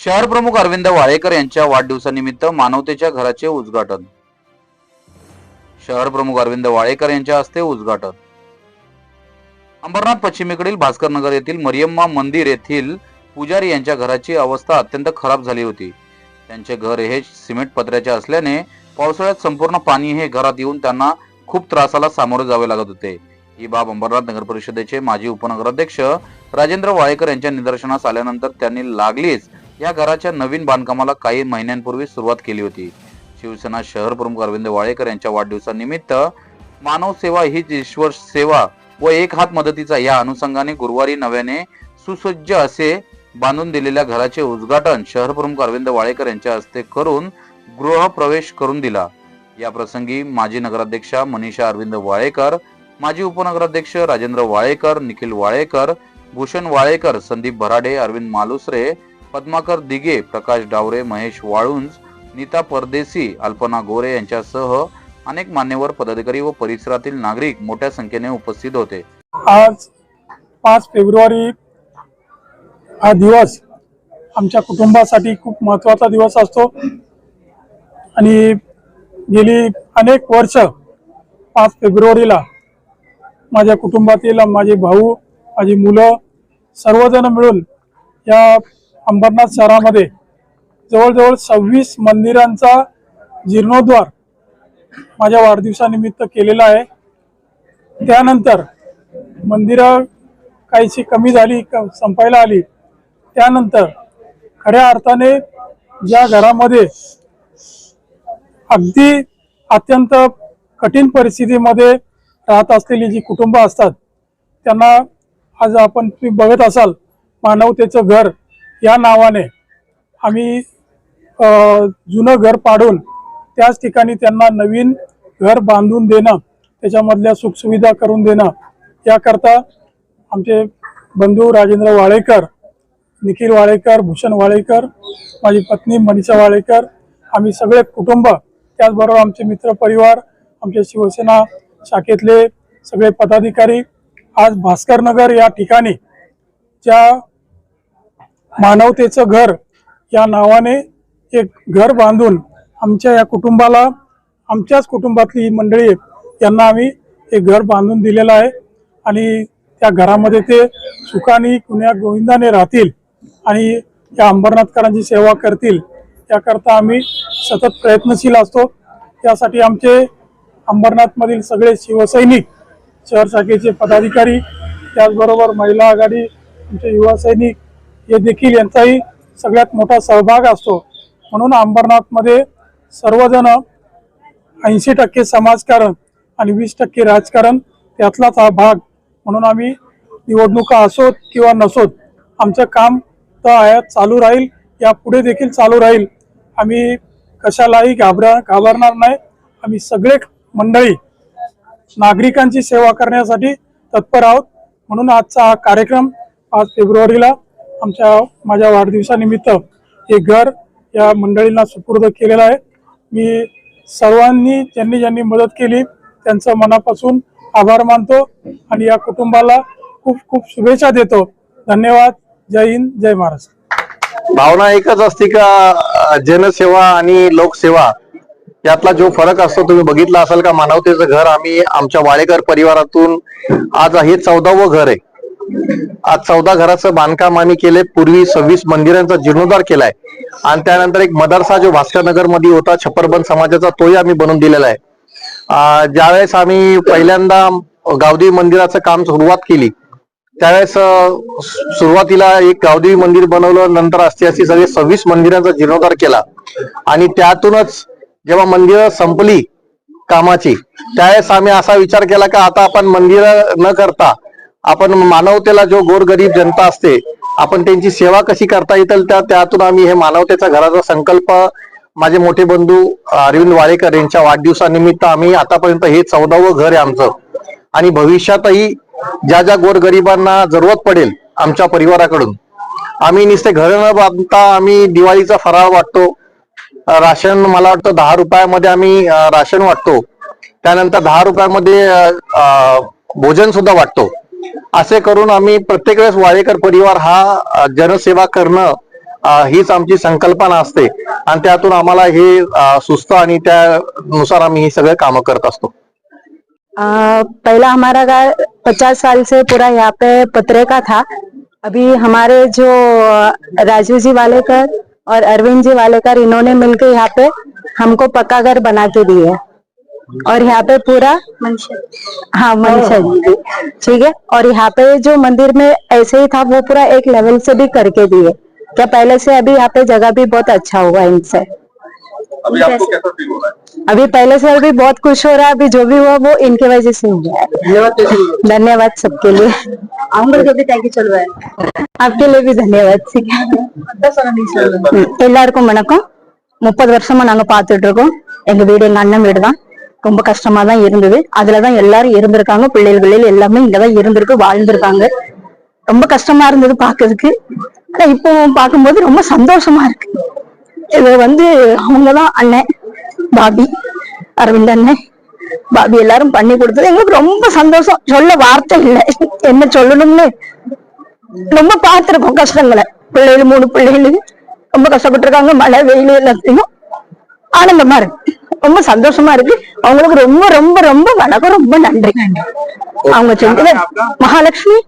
शहर प्रमुख अरविंद वाळेकर यांच्या वाढदिवसानिमित्त मानवतेच्या घराचे उद्घाटन। शहर प्रमुख अरविंद वाळेकर यांच्या हस्ते उद्घाटन। अंबरनाथ पश्चिमेकडील भास्कर नगर येथील मरियम्मा मंदिर येथील पुजारी यांच्या घराची अवस्था अत्यंत खराब झाली होती। त्यांचे घर हे सिमेंट पत्र्याचे असल्याने पावसाळ्यात संपूर्ण पाणी हे घरात येऊन त्यांना खूप त्रासाला सामोरे जावे लागत होते। ही बाब अंबरनाथ नगर परिषदेचे माजी उपनगराध्यक्ष राजेंद्र वाळेकर यांच्या निदर्शनास आल्यानंतर त्यांनी लागलीच या घराच्या नवीन बांधकामाला काही महिन्यांपूर्वी सुरुवात केली होती। शिवसेना शहर प्रमुख अरविंद वाळेकर यांच्या वाढदिवसानिमित्त मानव सेवा हीच ईश्वर सेवा व एक हात मदतीचा या अनुषंगाने गुरुवारी नव्याने सुसज्ज असे बांधून दिलेल्या घराचे उद्घाटन शहर प्रमुख अरविंद वाळेकर यांच्या हस्ते करून गृह प्रवेश करून दिला। या प्रसंगी माजी नगराध्यक्षा मनीषा अरविंद वाळेकर, माजी उपनगराध्यक्ष राजेंद्र वाळेकर, निखिल वाळेकर, भूषण वाळेकर, संदीप भराडे, अरविंद मालुसरे, पद्माकर दिगे, प्रकाश डावरे, महेश वाळुंज, नीता परदेसी, अल्पना गोरे यांच्यासह अनेक मान्यवर पदाधिकारी व परिसरातील नागरिक मोठ्या संख्येने उपस्थित होते। आज 5 फेब्रुवारी हा दिवस आमच्या कुटुंबासाठी खूप महत्त्वाचा दिवस असतो आणि गेली अनेक वर्ष 5 फेब्रुवारीला माझ्या कुटुंबातील माझे भाऊ, माझी मुलं सर्वजण मिळून या अंबरनाथ शहरामध्ये जवळजवळ 26 मंदिरांचा जीर्णोद्धार माझ्या वाढदिवसानिमित्त केलेला आहे। त्यानंतर मंदिरं काहीशी कमी झाली, संपायला आली, त्यानंतर खऱ्या अर्थाने ज्या घरामध्ये अगदी अत्यंत कठीण परिस्थितीमध्ये राहत असलेली जी कुटुंब असतात त्यांना आज आपण तुम्ही बघत असाल मानवतेचं घर या नावाने आम्ही जुनं घर पाडून त्याच ठिकाणी त्यांना नवीन घर बांधून देणं, त्याच्यामधल्या सुखसुविधा करून देणं याकरता आमचे बंधू राजेंद्र वाळेकर, निखिल वाळेकर, भूषण वाळेकर, माझी पत्नी मनीषा वाळेकर, आम्ही सगळे कुटुंब, त्याचबरोबर आमचे मित्र परिवार, आमचे शिवसेना शाखेतले सगळे पदाधिकारी आज भास्कर नगर या ठिकाणी ज्या मानवतेचं घर या नावाने एक घर बांधून आमच्या या कुटुंबाला, आमच्याच कुटुंबातली मंडळी यांना आम्ही एक घर बांधून दिलेलं आहे आणि त्या घरामध्ये ते सुखाने कुण्या गोविंदाने राहतील आणि या अंबरनाथकरांची सेवा करतील याकरता आम्ही सतत प्रयत्नशील असतो। त्यासाठी आमचे अंबरनाथमधील सगळे शिवसैनिक, शहर शाखेचे पदाधिकारी, त्याचबरोबर महिला आघाडी, आमचे युवा सैनिक हे देखील यांचाही सगळ्यात मोठा सहभाग असतो। म्हणून अंबरनाथमध्ये सर्वजण 80% समाजकारण आणि 20% राजकारण त्यातलाच हा भाग, म्हणून आम्ही निवडणुका असोत किंवा नसोत आमचं काम तर चालू राहील, यापुढे देखील चालू राहील। आम्ही कशालाही घाबरणार नाही। आम्ही सगळे मंडळी नागरिकांची सेवा करण्यासाठी तत्पर आहोत। म्हणून आजचा हा कार्यक्रम 5 फेब्रुवारीला माझ्या वाढदिवसानिमित्त हे घर या मंडळींना सुपूर्द केलेलं आहे। मी सर्वांनी ज्यांनी मदत केली त्यांचं मनापासून आभार मानतो आणि या कुटुंबाला खूप खूप शुभेच्छा देतो। धन्यवाद। जय हिंद, जय महाराष्ट्र। भावना एकच असते का जनसेवा आणि लोकसेवा यातला जो फरक असतो तुम्ही बघितला असाल का मानवतेचं घर आम्ही आमच्या वाळेकर परिवारातून आज हे 14वं घर आहे। आज 14 घराचं बांधकाम आम्ही केले। पूर्वी 26 मंदिरांचा जीर्णोद्धार केलाय आणि त्यानंतर एक मदरसा जो भास्कर नगर मध्ये होता छप्परबंद समाजाचा तोही आम्ही बनवून दिलेला आहे। ज्यावेळेस आम्ही पहिल्यांदा गावदेवी मंदिराचं काम सुरुवात केली त्यावेळेस सुरुवातीला एक गावदेवी मंदिर बनवलं, नंतर अशी सगळे 26 मंदिरांचा जीर्णोद्धार केला आणि त्यातूनच जेव्हा मंदिरं संपली कामाची त्यावेळेस आम्ही असा विचार केला की आता आपण मंदिरं न करता आपण मानवतेला जो गोरगरीब जनता असते आपण त्यांची सेवा कशी करता येईल त्यातून आम्ही हे मानवतेचा घराचा संकल्प माझे मोठे बंधू अरविंद वाळेकर यांच्या वाढदिवसानिमित्त आम्ही आतापर्यंत हे 14वं घर आहे आमचं आणि भविष्यातही ज्या ज्या गोरगरिबांना जरूरत पडेल आमच्या परिवाराकडून आम्ही नुसते घर न बांधता आम्ही दिवाळीचा फराळ वाटतो। राशन मला वाटतं 10 रुपयामध्ये आम्ही राशन वाटतो, त्यानंतर 10 रुपयामध्ये भोजन सुद्धा वाटतो। असे करून आम्ही प्रत्येक वेळेस वाळेकर परिवार हा जनसेवा करणं हीच आमची संकल्पना असते आणि त्यातून आम्हाला हे सुचतं आणि त्यानुसार आम्ही ही सगळे कामं करत असतो. पहला हमारा घर 50 साल से पूरा यहाँ पे पतरे का था. अभी हमारे जो राजू जी वालेकर और अरविंद जी वालेकर इन्होंने मिलकर यहाँ पे हमको पक्का घर बना के दिए है. और यहाँ पे पूरा हाँ मनशा जी ठीक है. और यहाँ पे जो मंदिर में ऐसे ही था वो पूरा एक लेवल से भी करके दिए. क्या पहले से अभी यहाँ पे जगह भी बहुत अच्छा हुआ है इनसे. अभी आपको कैसा फील हो रहा है? अभी पहले से अभी बहुत खुश हो रहा है. अभी जो भी हुआ वो इनके वजह से हुआ है. धन्यवाद सबके लिए. चल रहा है आपके लिए भी धन्यवाद. ठीक है. எல்லாருக்கும் வணக்கம். 30 வருஷமா நாங்க பாத்துட்டு இருக்கோம். எங்க வீடு எங்க அண்ணன் வீடு தான். ரொம்ப கஷ்டமா தான் இருந்தது. அதுலதான் எல்லாரும் இருந்திருக்காங்க. பிள்ளைகள் எல்லாமே இங்கதான் இருந்திருக்கு வாழ்ந்திருக்காங்க. ரொம்ப கஷ்டமா இருந்தது பாக்குறதுக்கு. ஆனா இப்போ பார்க்கும்போது ரொம்ப சந்தோஷமா இருக்கு. இது அவங்கதான் அண்ணன் பாபி, அரவிந்த் அண்ணன், பாபி எல்லாரும் பண்ணி கொடுத்தது எங்களுக்கு ரொம்ப சந்தோஷம். சொல்ல வார்த்தை இல்லை, என்ன சொல்லணும்னு. ரொம்ப பார்த்திருக்கோம் கஷ்டங்களை. பிள்ளைகள் 3 பிள்ளைகள் ரொம்ப கஷ்டப்பட்டு இருக்காங்க. மழை வெயில் எல்லாத்தையும் ஆனந்தமா இருக்கு. ரொம்ப சந்தோஷமா இருக்கு. அவங்களுக்கு ரொம்ப ரொம்ப ரொம்ப வணக்கம். ரொம்ப நன்றி. அவங்க செஞ்சது மகாலட்சுமி